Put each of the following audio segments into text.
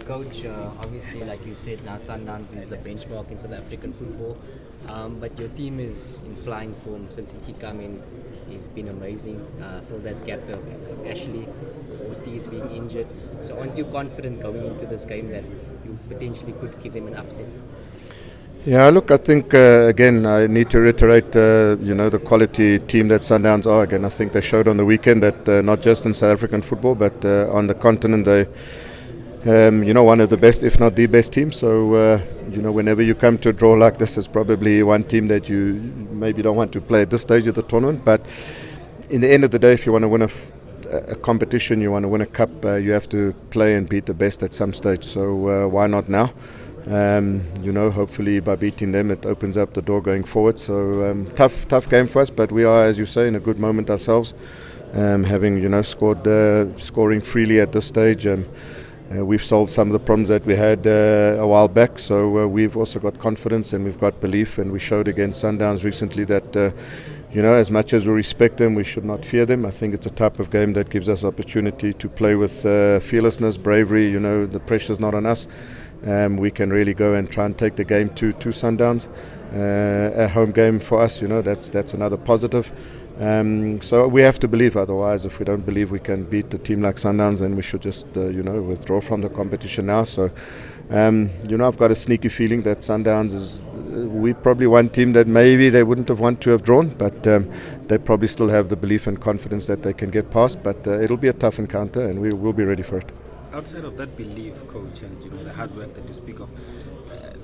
Coach, obviously, like you said, now Sundowns is the benchmark in South African football. But your team is in flying form since Ikram in. He's been amazing. Fill that gap of Ashley, Ortiz being injured. So aren't you confident going into this game that you potentially could give them an upset? Yeah, look, I think again I need to reiterate, the quality team that Sundowns are. Again, I think they showed on the weekend that not just in South African football, but on the continent, they, one of the best, if not the best team. So, whenever you come to a draw like this, it's probably one team that you maybe don't want to play at this stage of the tournament. But in the end of the day, if you want to win a competition, you want to win a cup, you have to play and beat the best at some stage. So why not now? Hopefully by beating them, it opens up the door going forward. So tough game for us, but we are, as you say, in a good moment ourselves, having scoring freely at this stage. We've solved some of the problems that we had a while back, so we've also got confidence and we've got belief, and we showed against Sundowns recently that as much as we respect them, we should not fear them. I think it's a type of game that gives us opportunity to play with fearlessness, bravery. The pressure's not on us. We can really go and try and take the game to Sundowns. A home game for us, that's another positive. So we have to believe. Otherwise, if we don't believe we can beat a team like Sundowns, then we should just withdraw from the competition now. So I've got a sneaky feeling that Sundowns is we probably one team that maybe they wouldn't have wanted to have drawn, but they probably still have the belief and confidence that they can get past. But it'll be a tough encounter, and we will be ready for it. Outside of that belief, coach, and the hard work that you speak of,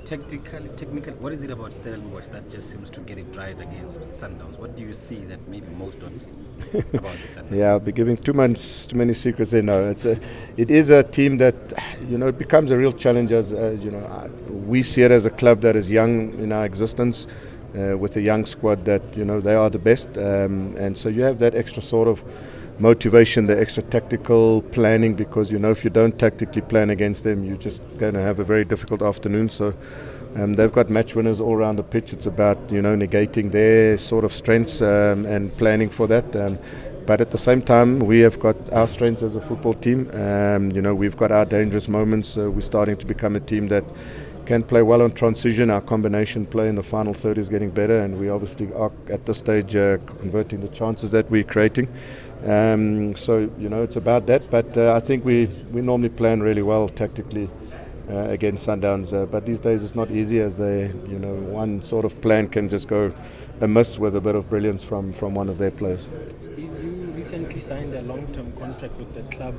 technical, what is it about Stellenbosch that just seems to get it right against Sundowns? What do you see that maybe most don't see about the Sundowns? Yeah, I'll be giving too many secrets there. No, it is a team that it becomes a real challenge. As we see it as a club that is young in our existence, with a young squad that they are the best, and so you have that extra sort of motivation, the extra tactical planning, because if you don't tactically plan against them, you're just going to have a very difficult afternoon. So they've got match winners all around the pitch. It's about negating their sort of strengths and planning for that. But at the same time, we have got our strengths as a football team. We've got our dangerous moments. We're starting to become a team that can play well on transition. Our combination play in the final third is getting better, and we obviously are at this stage converting the chances that we're creating. So it's about that, but I think we normally plan really well tactically against Sundowns, but these days it's not easy, as they one sort of plan can just go amiss with a bit of brilliance from one of their players. Steve, you recently signed a long-term contract with the club.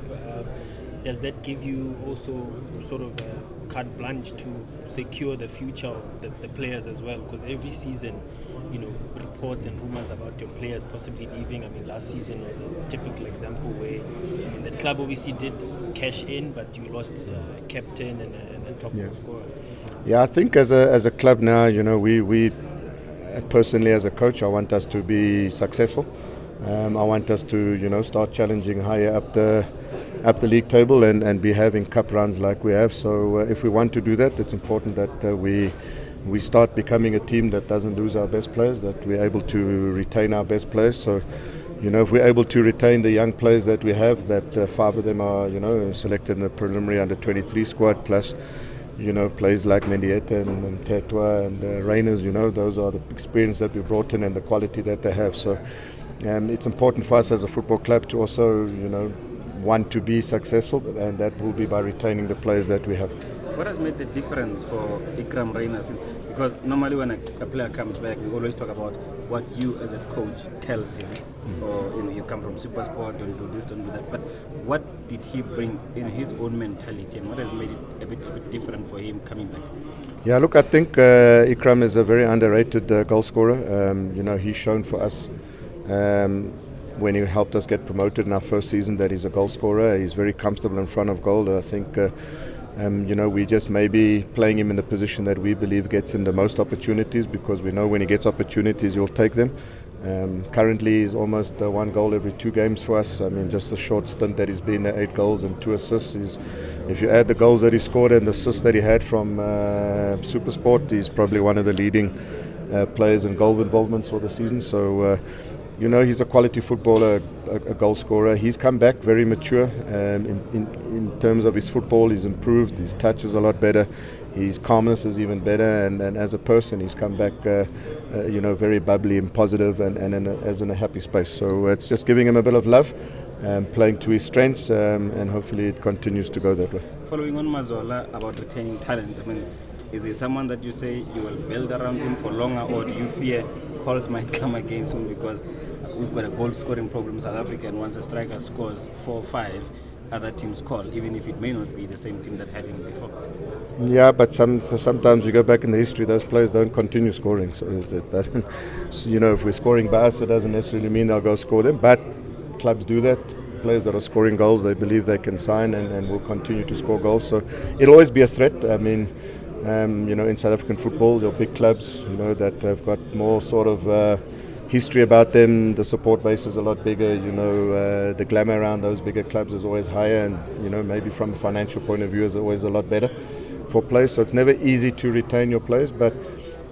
Does that give you also sort of a carte blanche to secure the future of the players as well? Because every season, reports and rumors about your players possibly leaving. I mean, last season was a typical example where the club obviously did cash in, but you lost a captain and a top scorer. Yeah, I think as a club now, we personally as a coach, I want us to be successful. I want us to start challenging higher up the league table and be having cup runs like we have. So if we want to do that, it's important that we start becoming a team that doesn't lose our best players, that we're able to retain our best players. So, if we're able to retain the young players that we have, that 5 of them are, selected in the preliminary under-23 squad, plus, players like Mendieta and Tetwa and Rayners, those are the experience that we brought in and the quality that they have. So it's important for us as a football club to also, want to be successful, and that will be by retaining the players that we have. What has made the difference for Ikram Rayners? Because normally when a player comes back, we always talk about what you as a coach tells him. Or you come from super sport, don't do this, don't do that. But what did he bring in his own mentality, and what has made it a bit different for him coming back? Yeah, look, I think Ikram is a very underrated goal scorer. He's shown for us when he helped us get promoted in our first season that he's a goal scorer. He's very comfortable in front of goal. I think we just maybe playing him in the position that we believe gets him the most opportunities, because we know when he gets opportunities he'll take them. Currently he's almost 1 goal every 2 games for us. I mean, just a short stint that he's been there, 8 goals and 2 assists. If you add the goals that he scored and the assists that he had from Supersport, he's probably one of the leading players in goal involvements for the season. So he's a quality footballer, a goal scorer. He's come back very mature in terms of his football. He's improved. His touch is a lot better. His calmness is even better. And as a person, he's come back, very bubbly and positive and in a happy space. So it's just giving him a bit of love, playing to his strengths, and hopefully it continues to go that way. Following on Mazola about retaining talent, I mean, is he someone that you say you will build around him for longer, or do you fear calls might come again soon because we've got a goal scoring problem in South Africa, and once a striker scores 4 or 5, other teams call, even if it may not be the same team that had him before? Yeah, but sometimes you go back in the history, those players don't continue scoring. So it doesn't, if we're scoring by us, it doesn't necessarily mean they'll go score them. But clubs do that. Players that are scoring goals, they believe they can sign and will continue to score goals. So it'll always be a threat. I mean, in South African football, there are big clubs, that have got more sort of history about them. The support base is a lot bigger. The glamour around those bigger clubs is always higher, and maybe from a financial point of view is always a lot better for players. So it's never easy to retain your players, but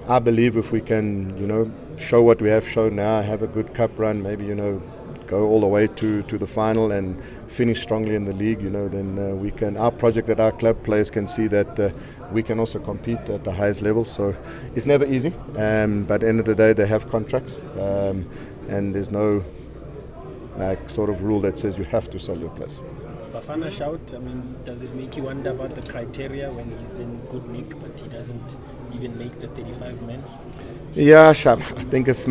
I believe if we can, show what we have shown now, have a good cup run, maybe go all the way to the final and finish strongly in the league, then we can. Our project at our club, players can see that we can also compete at the highest level. So it's never easy, but at the end of the day, they have contracts, and there's no sort of rule that says you have to sell your players. Bafana shout, I mean, does it make you wonder about the criteria when he's in good nick, but he doesn't even make the 35 men? Yeah, Sham. I think if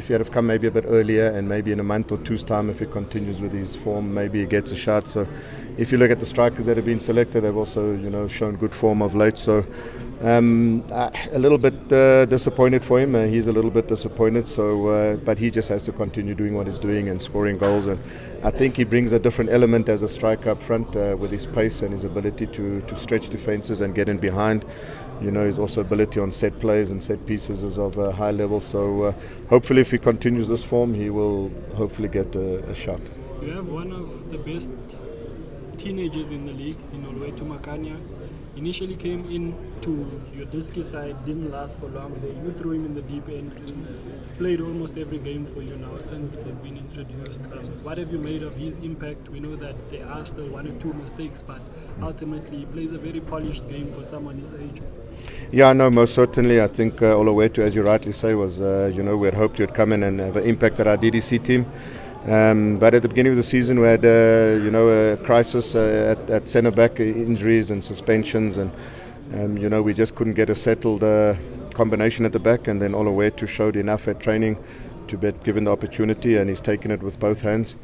he had come maybe a bit earlier, and maybe in a month or two's time, if he continues with his form, maybe he gets a shot. So if you look at the strikers that have been selected, they've also shown good form of late. So a little bit disappointed for him. He's a little bit disappointed. So but he just has to continue doing what he's doing and scoring goals. And I think he brings a different element as a striker up front with his pace and his ability to stretch defences and get in behind. His also ability on set plays and set pieces is of a high level. So hopefully if he continues this form, he will hopefully get a shot. You have one of the best teenagers in the league, in Olwethu Makhanya. Initially came in to your Diski side, didn't last for long there. You threw him in the deep end and he's played almost every game for you now since he's been introduced. What have you made of his impact? We know that there are still 1 or 2 mistakes, but ultimately he plays a very polished game for someone his age. Yeah, no, most certainly. I think Olwethu, as you rightly say, was, we had hoped he would come in and have an impact at our DDC team. But at the beginning of the season, we had, a crisis at centre back, injuries and suspensions, and we just couldn't get a settled combination at the back. And then Olwethu showed enough at training to be given the opportunity, and he's taken it with both hands.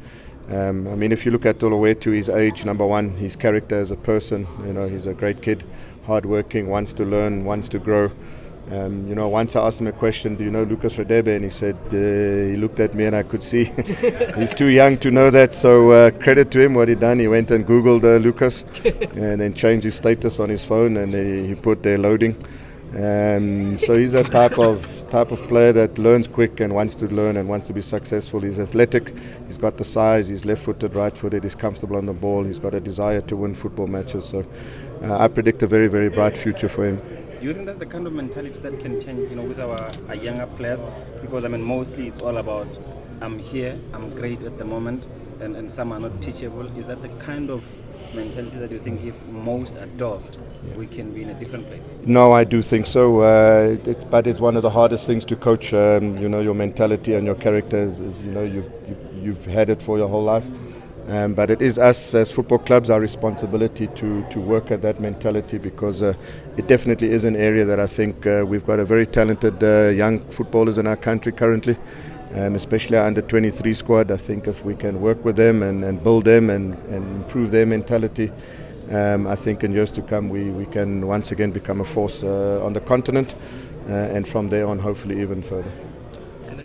If you look at Olwethu, his age, number one, his character as a person, he's a great kid, hardworking, wants to learn, wants to grow. Once I asked him a question, do you know Lucas Radebe? And he said, he looked at me and I could see he's too young to know that. So credit to him, what he done. He went and Googled Lucas and then changed his status on his phone, and he put there loading. So he's a type of player that learns quick and wants to learn and wants to be successful. He's athletic, he's got the size, he's left-footed, right-footed, he's comfortable on the ball, he's got a desire to win football matches. So I predict a very, very bright future for him. Do you think that's the kind of mentality that can change, with our younger players? Because mostly it's all about I'm here, I'm great at the moment, and some are not teachable. Is that the kind of mentality that you think if most adopt, we can be in a different place? No, I do think so. But it's one of the hardest things to coach. Your mentality and your characters. You've had it for your whole life. But it is us as football clubs, our responsibility to work at that mentality, because it definitely is an area that I think we've got a very talented young footballers in our country currently, especially our under-23 squad. I think if we can work with them and build them and improve their mentality, I think in years to come we can once again become a force on the continent, and from there on hopefully even further.